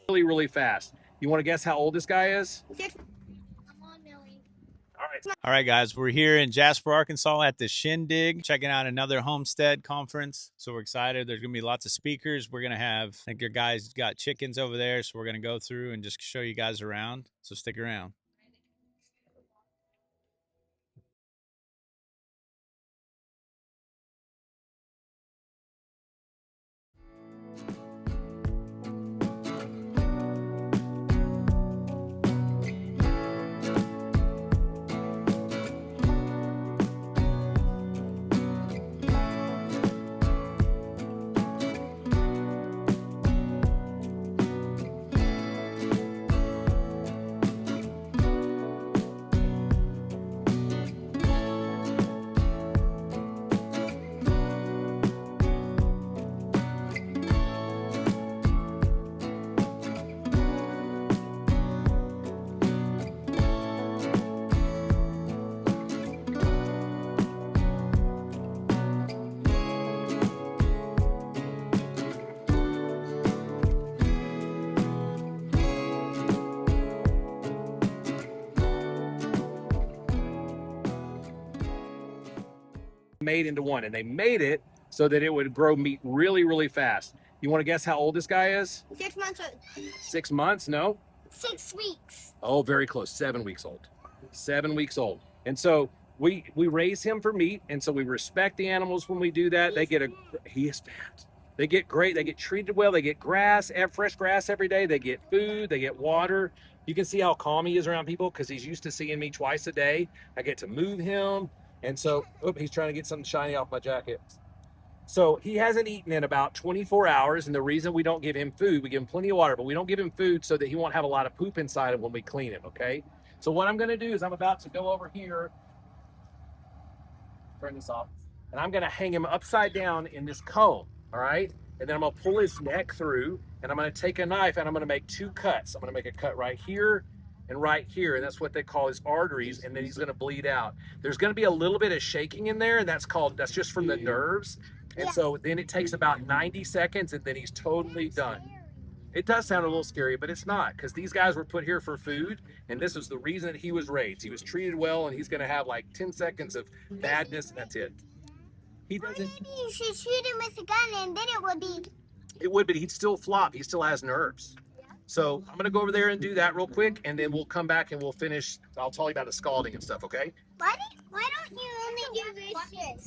Really fast. You want to guess how old this guy is? All right, guys, we're here in Jasper, Arkansas at the Shin-Dig, checking out another homestead conference. So we're excited. There's going to be lots of speakers. We're going to have, I think your guys got chickens over there. So we're going to go through and just show you guys around. So stick around. Made into one, and they made it so that it would grow meat really fast. You want to guess how old this guy is? 6 months old. 6 months? No. 6 weeks. Oh, very close. 7 weeks old. 7 weeks old. And so we raise him for meat, and so we respect the animals when we do that. He is fat. They get great. They get treated well. They get grass, fresh grass every day. They get food. They get water. You can see how calm he is around people because he's used to seeing me twice a day. I get to move him. And so, he's trying to get something shiny off my jacket. So he hasn't eaten in about 24 hours. And the reason we don't give him food, we give him plenty of water, but we don't give him food so that he won't have a lot of poop inside him when we clean him, okay? So what I'm gonna do is I'm about to go over here, turn this off, and I'm gonna hang him upside down in this cone, all right? And then I'm gonna pull his neck through, and I'm gonna take a knife and I'm gonna make 2 cuts. I'm gonna make a cut right here and right here, and that's what they call his arteries, and then he's gonna bleed out. There's gonna be a little bit of shaking in there, and that's just from the nerves. And so then it takes about 90 seconds, and then he's totally done. It does sound a little scary, but it's not, because these guys were put here for food, and this is the reason that he was raised. He was treated well, and he's gonna have like 10 seconds of badness, and that's it. He doesn't. Maybe you should shoot him with a gun, and then it would be. It would, but he'd still flop. He still has nerves. So I'm gonna go over there and do that real quick, and then we'll come back and we'll finish. I'll tell you about the scalding and stuff, okay? Why don't you only do roosters?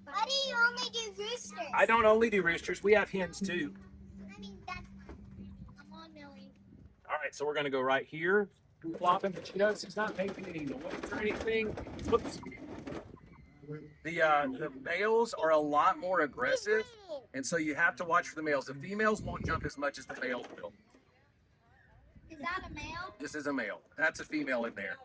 Why do you only do roosters? I don't only do roosters. We have hens too. I mean, come on, Millie. All right, so we're gonna go right here, flop him, but you notice he's not making any noise or anything. Whoops. The males are a lot more aggressive, and so you have to watch for the males. The females won't jump as much as the males will. Is that a male? This is a male. That's a female in there.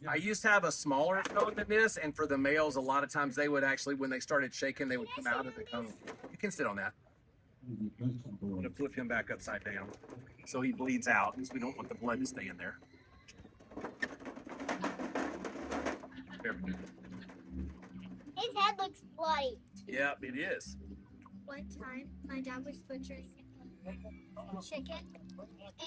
I used to have a smaller cone than this, and for the males, a lot of times they would actually, when they started shaking, they would come out of the cone. You can sit on that. I'm going to flip him back upside down so he bleeds out, because we don't want the blood to stay in there. There we go. His head looks bloody. Yeah, it is. One time, my dad was butchering chicken,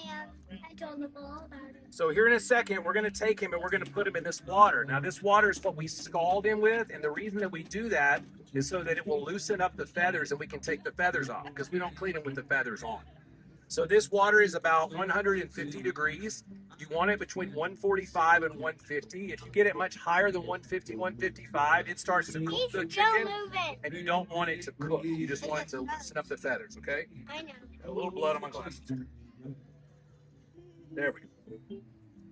and I told him all about it. So here in a second, we're going to take him and we're going to put him in this water. Now, this water is what we scald him with, and the reason that we do that is so that it will loosen up the feathers and we can take the feathers off, because we don't clean him with the feathers on. So this water is about 150 degrees. You want it between 145 and 150. If you get it much higher than 150, 155, it starts to cook the chicken, and you don't want it to cook. You just want it to loosen up the feathers, okay? I know. A little blood on my glasses. There we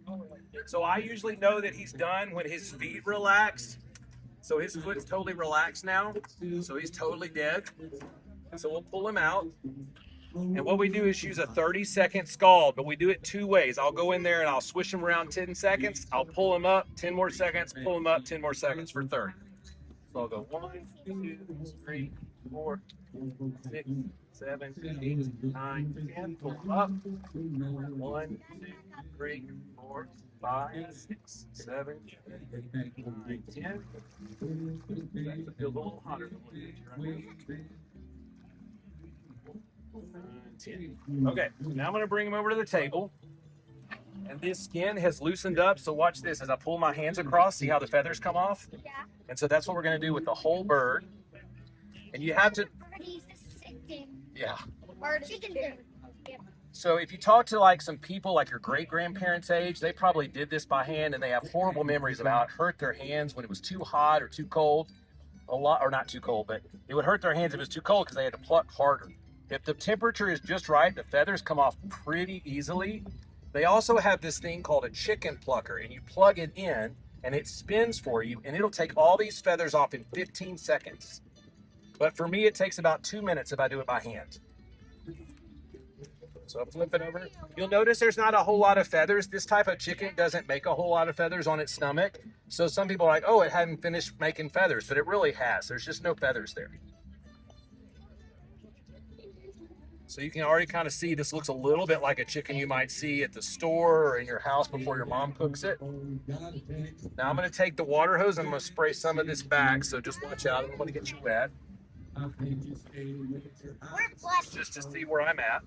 go. So I usually know that he's done when his feet relax. So his foot's totally relaxed now. So he's totally dead. So we'll pull him out. And what we do is use a 30-second scald, but we do it 2 ways. I'll go in there and I'll swish him around 10 seconds. I'll pull him up 10 more seconds, pull him up 10 more seconds for 30. So I'll go 1, 2, 3, 4, 6, 7, 8, 9, 10. Pull him up. 1, 2, 3, 4, 5, 6, 7, 8, 9, 10. That feels a little hotter than what it is right now. 10. Okay, now I'm going to bring them over to the table. And this skin has loosened up. So watch this as I pull my hands across. See how the feathers come off? Yeah. And so that's what we're going to do with the whole bird. And you have to. Yeah. Or chicken thing. So if you talk to like some people like your great-grandparents' age, they probably did this by hand and they have horrible memories of how it hurt their hands when it was too hot or too cold. A lot, or not too cold, but it would hurt their hands if it was too cold because they had to pluck harder. If the temperature is just right, the feathers come off pretty easily. They also have this thing called a chicken plucker, and you plug it in and it spins for you and it'll take all these feathers off in 15 seconds. But for me, it takes about 2 minutes if I do it by hand. So flip it over. You'll notice there's not a whole lot of feathers. This type of chicken doesn't make a whole lot of feathers on its stomach. So some people are like, oh, it hadn't finished making feathers, but it really has. There's just no feathers there. So you can already kind of see this looks a little bit like a chicken you might see at the store or in your house before your mom cooks it. Now I'm going to take the water hose and I'm going to spray some of this back. So just watch out. I don't want to get you wet. Just to see where I'm at.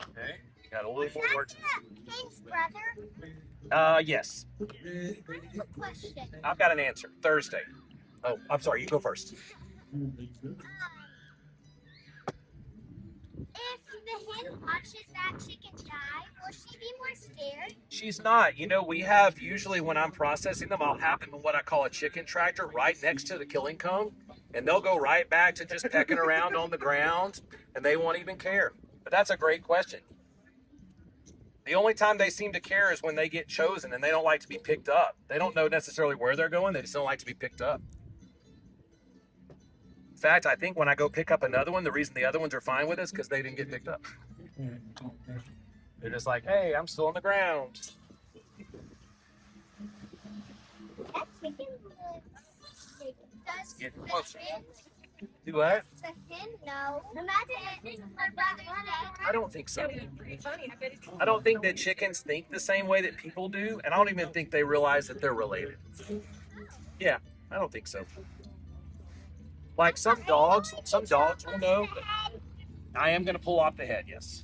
Okay, got a little more work. His brother? Yes. Question. I've got an answer. Thursday. Oh, I'm sorry. You go first. If the hen watches that chicken die, will she be more scared? She's not. You know, we have usually when I'm processing them, I'll have them in what I call a chicken tractor right next to the killing cone. And they'll go right back to just pecking around on the ground and they won't even care. But that's a great question. The only time they seem to care is when they get chosen and they don't like to be picked up. They don't know necessarily where they're going. They just don't like to be picked up. In fact, I think when I go pick up another one, the reason the other ones are fine with us is because they didn't get picked up. They're just like, hey, I'm still on the ground. That chicken does Get the closer. hen, Do what? the hen know? Imagine my brother's dead. I don't think so. I don't think that chickens think the same way that people do, and I don't even think they realize that they're related. Yeah, I don't think so. Like some dogs will know, but I am going to pull off the head, yes.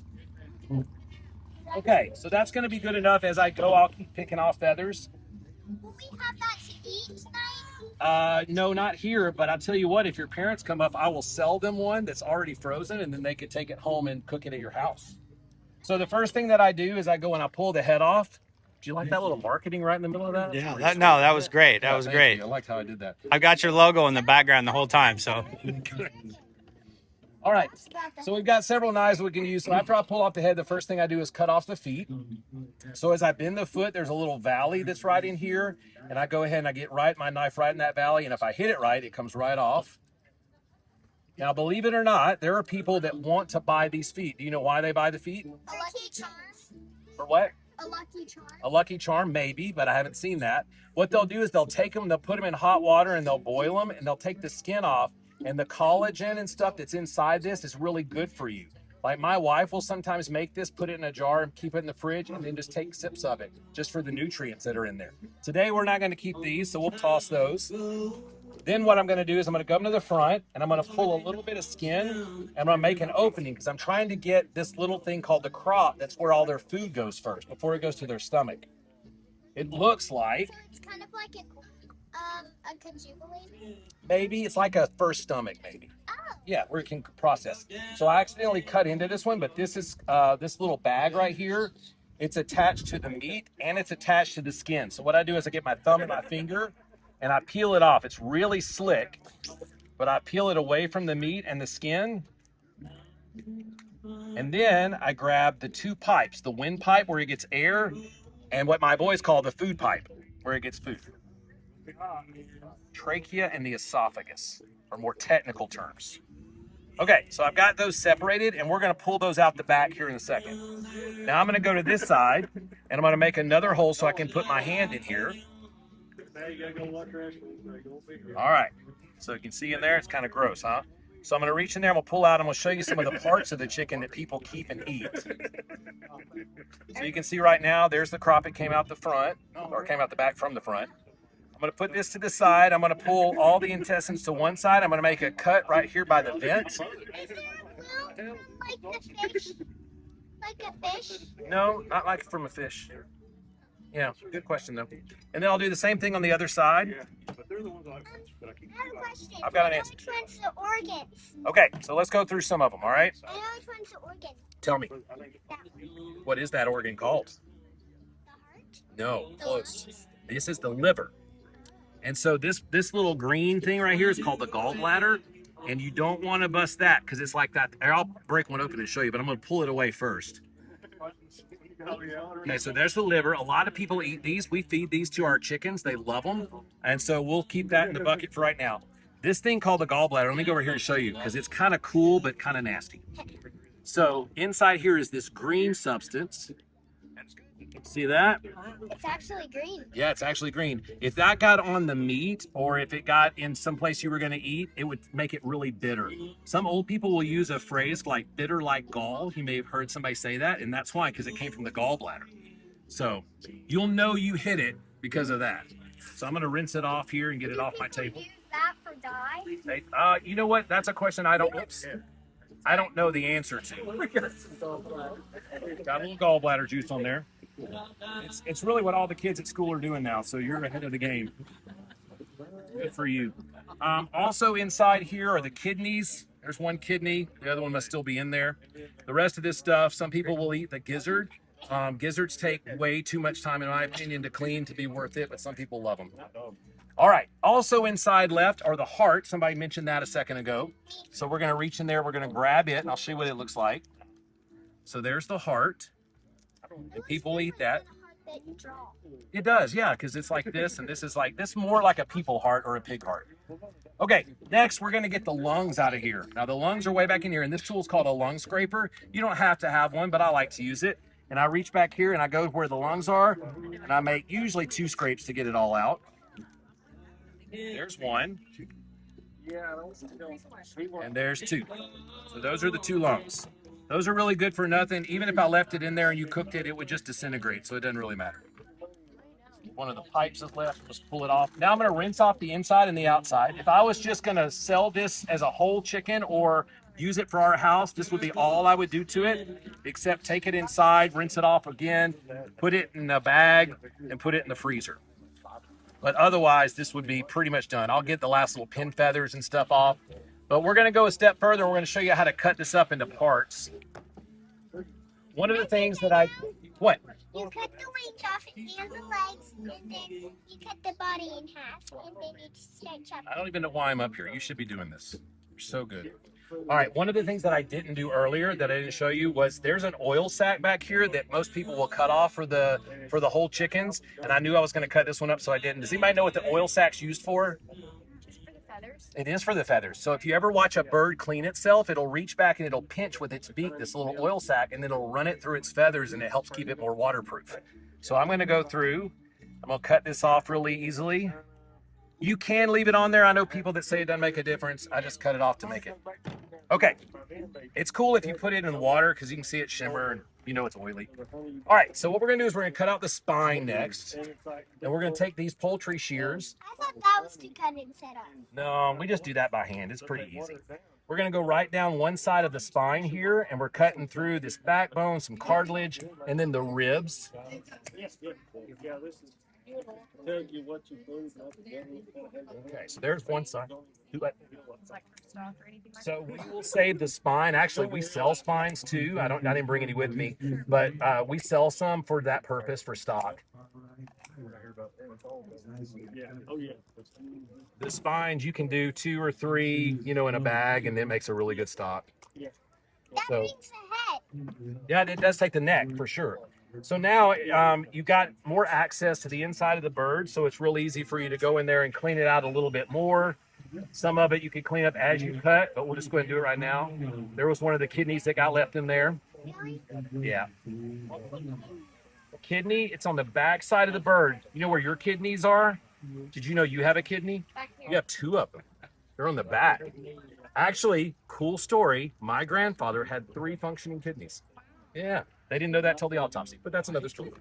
Okay, so that's going to be good enough. As I go, I'll keep picking off feathers. Will we have that to eat tonight? No, not here, but I'll tell you what, if your parents come up, I will sell them one that's already frozen, and then they could take it home and cook it at your house. So the first thing that I do is I go and I pull the head off. Do you like that little marketing right in the middle of that? Yeah, that was great. That was great. I liked how I did that. I've got your logo in the background the whole time, so. All right, so we've got several knives we can use. So after I pull off the head, the first thing I do is cut off the feet. So as I bend the foot, there's a little valley that's right in here. And I go ahead and I get my knife right in that valley. And if I hit it right, it comes right off. Now, believe it or not, there are people that want to buy these feet. Do you know why they buy the feet? A lucky charm. For what? A lucky charm. A lucky charm, maybe, but I haven't seen that. What they'll do is they'll take them, they'll put them in hot water and they'll boil them and they'll take the skin off. And the collagen and stuff that's inside this is really good for you. Like my wife will sometimes make this, put it in a jar and keep it in the fridge and then just take sips of it just for the nutrients that are in there. Today, we're not going to keep these, so we'll toss those. Then what I'm going to do is I'm going to come to the front and I'm going to pull a little bit of skin and I'm going to make an opening because I'm trying to get this little thing called the crop. That's where all their food goes first before it goes to their stomach. It looks like... So it's kind of like a conjugaling? Maybe. It's like a first stomach, maybe. Oh. Yeah, where it can process. So I accidentally cut into this one, but this is this little bag right here. It's attached to the meat and it's attached to the skin. So what I do is I get my thumb and my finger and I peel it off. It's really slick, but I peel it away from the meat and the skin. And then I grab the two pipes, the windpipe where it gets air and what my boys call the food pipe where it gets food. Trachea and the esophagus are more technical terms. Okay, so I've got those separated and we're going to pull those out the back here in a second. Now I'm going to go to this side and I'm going to make another hole so I can put my hand in here. All right, so you can see in there, it's kind of gross, huh? So I'm going to reach in there, I'm going to pull out, I'm going to show you some of the parts of the chicken that people keep and eat. So you can see right now, there's the crop that came out the front, or came out the back from the front. I'm going to put this to the side. I'm going to pull all the intestines to one side. I'm going to make a cut right here by the vent. Is there a glue like the fish? Like a fish? No, not like from a fish. Yeah, good question though. And then I'll do the same thing on the other side. I have a question. I've got an I know answer. which one's the organs. Okay, so let's go through some of them, all right? I know which one's the organ. Tell me, That one. what is that organ called? The heart? No, The close. lungs? This is the liver. And so this little green thing right here is called the gallbladder. And you don't want to bust that because it's like that. I'll break one open and show you, but I'm going to pull it away first. Okay, so there's the liver. A lot of people eat these. We feed these to our chickens. They love them. And so we'll keep that in the bucket for right now. This thing called the gallbladder, let me go over here and show you because it's kind of cool, but kind of nasty. So inside here is this green substance. See that? It's actually green. Yeah, it's actually green. If that got on the meat or if it got in some place you were going to eat, it would make it really bitter. Some old people will use a phrase like bitter like gall. You may have heard somebody say that, and that's why, because it came from the gallbladder. So you'll know you hit it because of that. So I'm going to rinse it off here and get it off my table. Use that for dye? You know what? That's a question I don't know the answer to. Got a little gallbladder juice on there. It's really what all the kids at school are doing now, so you're ahead of the game. Good for you. Also inside here are the kidneys. There's one kidney. The other one must still be in there. The rest of this stuff, some people will eat the gizzard. Gizzards take way too much time, in my opinion, to clean to be worth it, but some people love them. All right. Also inside left are the heart. Somebody mentioned that a second ago. So we're going to reach in there. We're going to grab it, and I'll show you what it looks like. So there's the heart. And people eat that. That you draw. It does, yeah, because it's like this, and this is more like a people heart or a pig heart. Okay, next we're going to get the lungs out of here. Now the lungs are way back in here, and this tool is called a lung scraper. You don't have to have one, but I like to use it. And I reach back here and I go where the lungs are, and I make usually 2 scrapes to get it all out. There's one. And there's 2. So those are the 2 lungs. Those are really good for nothing. Even if I left it in there and you cooked it, it would just disintegrate, so it doesn't really matter. One of the pipes is left, just pull it off. Now I'm going to rinse off the inside and the outside. If I was just going to sell this as a whole chicken or use it for our house, this would be all I would do to it, except take it inside, rinse it off again, put it in a bag, and put it in the freezer. But otherwise, this would be pretty much done. I'll get the last little pin feathers and stuff off. But we're going to go a step further. We're going to show you how to cut this up into parts. One of the things that what? You cut the wings off and the legs, and then you cut the body in half, and then you stretch up. I don't even know why I'm up here. You should be doing this. You're so good. All right, one of the things that I didn't do earlier that I didn't show you was there's an oil sac back here that most people will cut off for the whole chickens, and I knew I was going to cut this one up, so I didn't. Does anybody know what the oil sac's used for? It is for the feathers. So if you ever watch a bird clean itself, it'll reach back and it'll pinch with its beak this little oil sac, and it'll run it through its feathers, and it helps keep it more waterproof. So I'm going to go through. I'm going to cut this off really easily. You can leave it on there. I know people that say it doesn't make a difference. I just cut it off to make it. Okay. It's cool if you put it in water because you can see it shimmer and you know it's oily. All right. So what we're going to do is we're going to cut out the spine next. And we're going to take these poultry shears. I thought that was to cut instead of. No, we just do that by hand. It's pretty easy. We're going to go right down one side of the spine here, and we're cutting through this backbone, some cartilage, and then the ribs. Okay, so there's one side. So we will save the spine. Actually, we sell spines too. I didn't bring any with me, but we sell some for that purpose for stock. The spines you can do 2 or 3, in a bag, and it makes a really good stock. That brings the head. Yeah, it does take the neck for sure. So now you've got more access to the inside of the bird, so it's real easy for you to go in there and clean it out a little bit more. Some of it you can clean up as you cut, but we'll just go ahead and do it right now. There was one of the kidneys that got left in there. Yeah. The kidney, it's on the back side of the bird. You know where your kidneys are? Did you know you have a kidney? You have 2 of them. They're on the back. Actually, cool story. My grandfather had 3 functioning kidneys. Yeah, they didn't know that till the autopsy, but that's another story.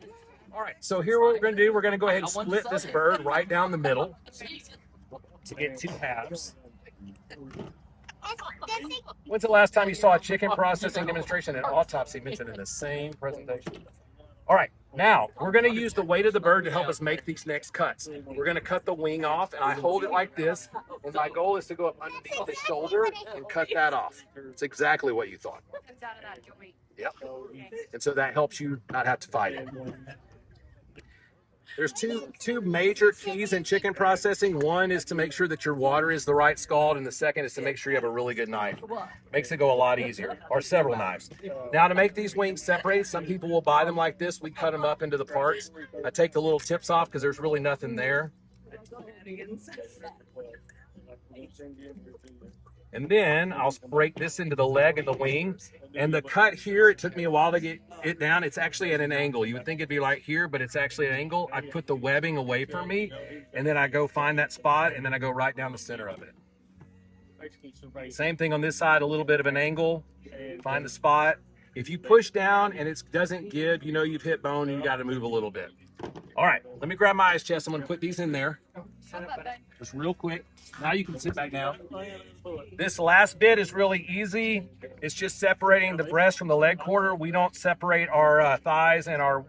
All right, so here what we're going to do, we're going to go ahead and split this bird right down the middle to get 2 halves. When's the last time you saw a chicken processing demonstration and autopsy mentioned in the same presentation? All right, now we're going to use the weight of the bird to help us make these next cuts. We're going to cut the wing off, and I hold it like this, and my goal is to go up underneath the shoulder and cut that off. It's exactly what you thought. Yep. And so that helps you not have to fight it. There's two major keys in chicken processing. One is to make sure that your water is the right scald, and the second is to make sure you have a really good knife. Makes it go a lot easier, or several knives. Now to make these wings separate, some people will buy them like this. We cut them up into the parts. I take the little tips off because there's really nothing there. And then I'll break this into the leg and the wing. And the cut here, it took me a while to get it down. It's actually at an angle. You would think it'd be like here, but it's actually an angle. I put the webbing away from me, and then I go find that spot, and then I go right down the center of it. Same thing on this side, a little bit of an angle. Find the spot. If you push down and it doesn't give, you know you've hit bone and you got to move a little bit. All right, let me grab my ice chest. I'm going to put these in there. Just real quick. Now you can sit back down. This last bit is really easy. It's just separating the breast from the leg quarter. We don't separate our thighs and our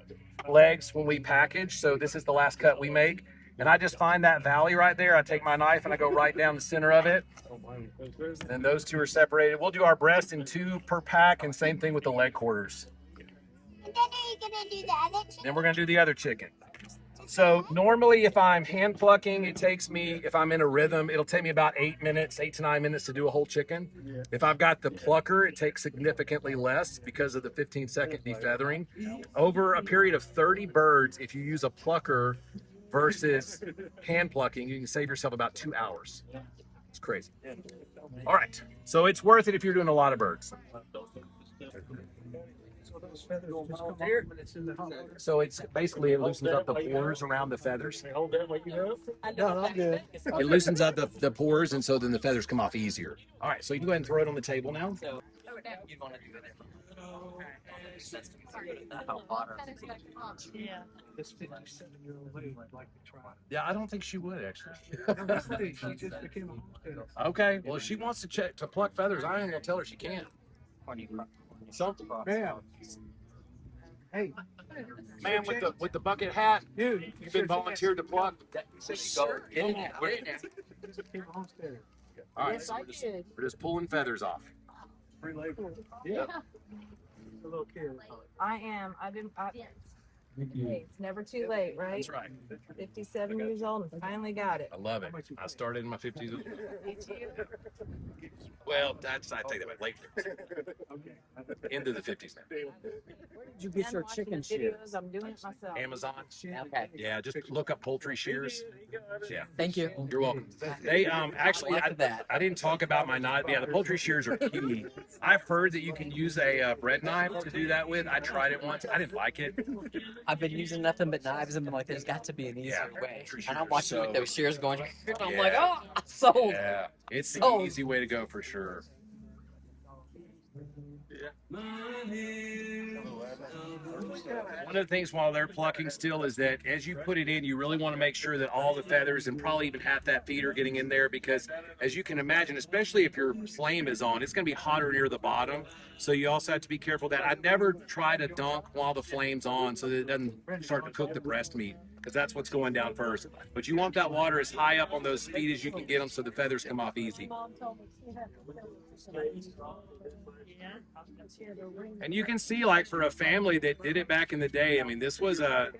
legs when we package. So this is the last cut we make. And I just find that valley right there. I take my knife and I go right down the center of it. And then those two are separated. We'll do our breast in 2 per pack, and same thing with the leg quarters. And then are you going to do the other chicken? Then we're going to do the other chicken. So normally if I'm hand plucking, it takes me, if I'm in a rhythm, it'll take me about 8 to 9 minutes to do a whole chicken. If I've got the plucker, it takes significantly less because of the 15-second defeathering. Over a period of 30 birds, if you use a plucker versus hand plucking, you can save yourself about 2 hours. It's crazy. All right, so it's worth it if you're doing a lot of birds. So it's basically, it loosens up the pores around the feathers. It loosens up the pores, and so then the feathers come off easier. All right, so you can go ahead and throw it on the table now. Yeah, I don't think she would actually. Okay, well if she wants to pluck feathers, I ain't gonna tell her she can't. Something. Man. Hey, Man with the bucket hat, dude, you've been volunteered to pluck. All right, so we're just pulling feathers off. free labor. Yeah. A little kid. I am. Hey, it's never too late, right? That's right. 57 years old and finally got it. I love it. I started in my 50s. Well, I take that back. Late 50s. Into the 50s now. Where did you get your chicken shears? I'm doing it myself. Amazon. Okay. Yeah, just look up poultry shears. Yeah. Thank you. You're welcome. They actually, Look at that. I didn't talk about my knife. Yeah, the poultry shears are key. I've heard that you can use a bread knife to do that with. I tried it once. I didn't like it. I've been using nothing but knives and I'm like, there's got to be an easier way. And I'm watching with those shears going, and I'm like, oh, I'm sold. Yeah, it's the Sold. easy way to go for sure. One of the things while they're plucking still is that as you put it in, you really want to make sure that all the feathers and probably even half that feet are getting in there, because as you can imagine, especially if your flame is on, it's going to be hotter near the bottom. So you also have to be careful that I never try to dunk while the flame's on so that it doesn't start to cook the breast meat, because that's what's going down first. But you want that water as high up on those feet as you can get them so the feathers come off easy. And you can see, like, for a family that did it back in the day, I mean, this was a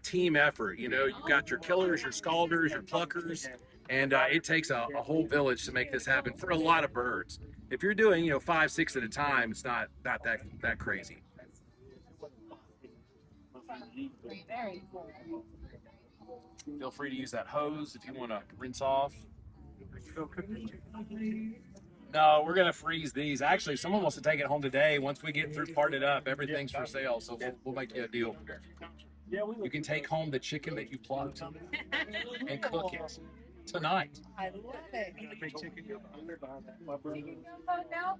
team effort. You know, you've got your killers, your scalders, your pluckers, and it takes a whole village to make this happen for a lot of birds. If you're doing, 5, 6 at a time, it's not that crazy. Feel free to use that hose if you want to rinse off. No, we're gonna freeze these. Actually, someone wants to take it home today. Once we get through parting it up, everything's for sale. So we'll make you a deal. You can take home the chicken that you plucked and cook it. tonight. I love it. Chicken gumbo now?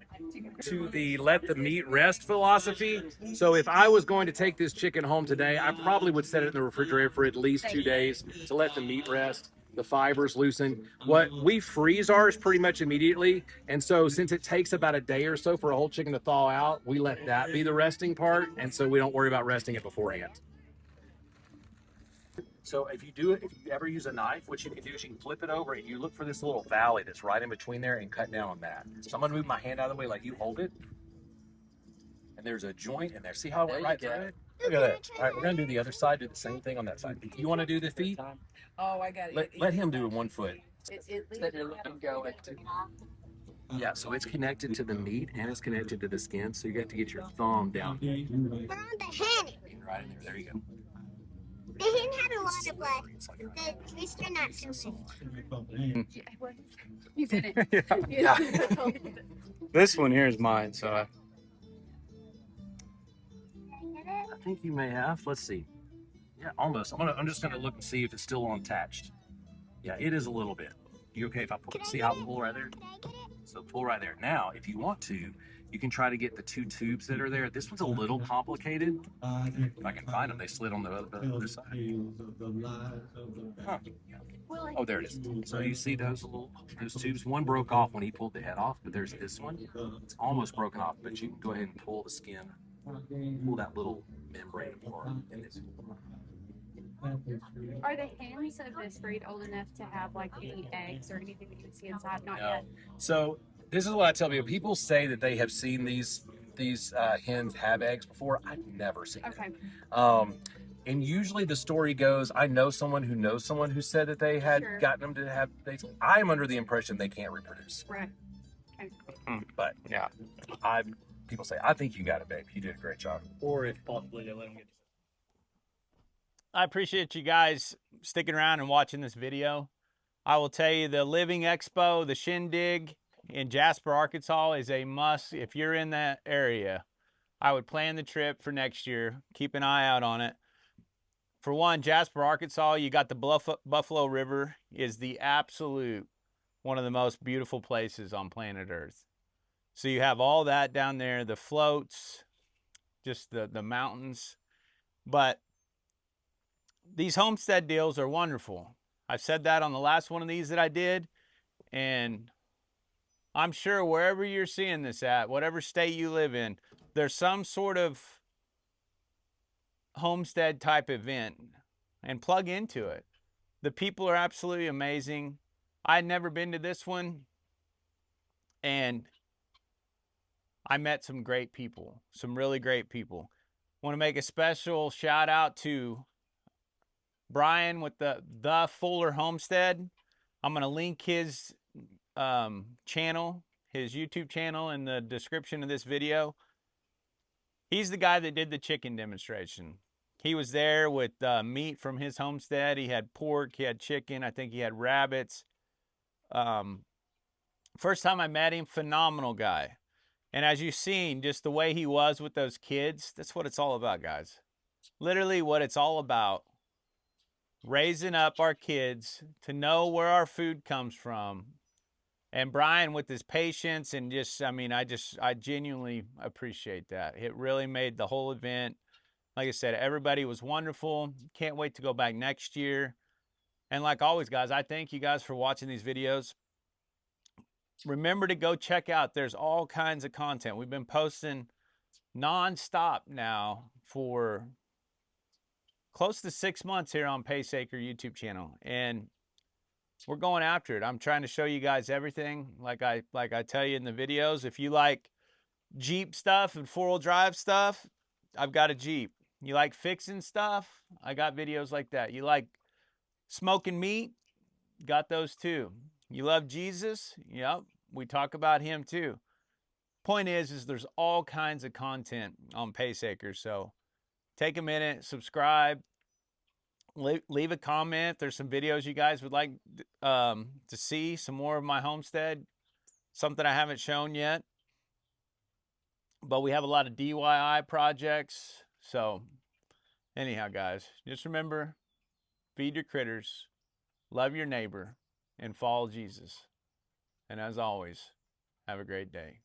To the let the meat rest philosophy. So if I was going to take this chicken home today, I probably would set it in the refrigerator for at least 2 days to let the meat rest, the fibers loosen. What we freeze ours pretty much immediately, and so since it takes about a day or so for a whole chicken to thaw out, we let that be the resting part, and so we don't worry about resting it beforehand. So if you ever use a knife, what you can do is you can flip it over and you look for this little valley that's right in between there and cut down on that. So I'm gonna move my hand out of the way like you hold it. And there's a joint in there. See how it went right through it? Look at that. All right, we're gonna do the other side, do the same thing on that side. You wanna do the feet? Oh, I got it. Let him do it 1 foot. Let me go. Yeah, so it's connected to the meat and it's connected to the skin, so you got to get your thumb down. We're on the hen. Right in there, there you go. The hen had a lot of blood. The rooster not so much. You did it. Yeah. This one here is mine, so I think you may have. Let's see. Yeah, almost. I'm just gonna look and see if it's still unattached. Yeah, it is a little bit. You okay if I pull? See how I pull right there? Can I get it? So pull right there. Now, if you want to, you can try to get the 2 tubes that are there. This one's a little complicated. If I can find them, they slid on the other side. Huh. Oh, there it is. So you see those tubes? One broke off when he pulled the head off, but there's this one. It's almost broken off, but you can go ahead and pull the skin, pull that little membrane apart. And it's Are the hens of this breed old enough to have like any eggs or anything that you can see inside? Not no. yet. So this is what I tell people. People say that they have seen these hens have eggs before. I've never seen Okay. it. And usually the story goes, I know someone who knows someone who said that they had Sure. gotten them to have eggs. I'm under the impression they can't reproduce. Right. Okay. But yeah. People say, I think you got it, babe. You did a great job. Or if possibly they let them get. I appreciate you guys sticking around and watching this video. I will tell you the Living Expo, the Shin-Dig in Jasper, Arkansas is a must. If you're in that area, I would plan the trip for next year. Keep an eye out on it. For one, Jasper, Arkansas, you got the Buffalo River is the absolute one of the most beautiful places on planet Earth. So you have all that down there, the floats, just the mountains. But these homestead deals are wonderful. I've said that on the last one of these that I did, and I'm sure wherever you're seeing this at, whatever state you live in, there's some sort of homestead type event, and plug into it. The people are absolutely amazing. I'd never been to this one, and I met some great people, some really great people. Want to make a special shout out to Brian with the Fuller Homestead. I'm going to link his channel, his YouTube channel in the description of this video. He's the guy that did the chicken demonstration. He was there with meat from his homestead. He had pork, he had chicken, I think he had rabbits. First time I met him, phenomenal guy. And as you've seen, just the way he was with those kids, that's what it's all about, guys. Literally what it's all about. Raising up our kids to know where our food comes from. And Brian with his patience and just, I mean, I genuinely appreciate that. It really made the whole event. Like I said, everybody was wonderful. Can't wait to go back next year. And like always, guys, I thank you guys for watching these videos. Remember to go check out, there's all kinds of content. We've been posting nonstop now for close to 6 months here on ACRE YouTube channel, and we're going after it. I'm trying to show you guys everything like I tell you in the videos. If you like Jeep stuff and 4-wheel drive stuff, I've got a Jeep. You like fixing stuff, I got videos like that. You like smoking meat, got those too. You love Jesus, yep, we talk about him too. Point is there's all kinds of content on ACRE, so take a minute, subscribe, leave a comment. There's some videos you guys would like to see, some more of my homestead, something I haven't shown yet. But we have a lot of DIY projects. So anyhow, guys, just remember, feed your critters, love your neighbor, and follow Jesus. And as always, have a great day.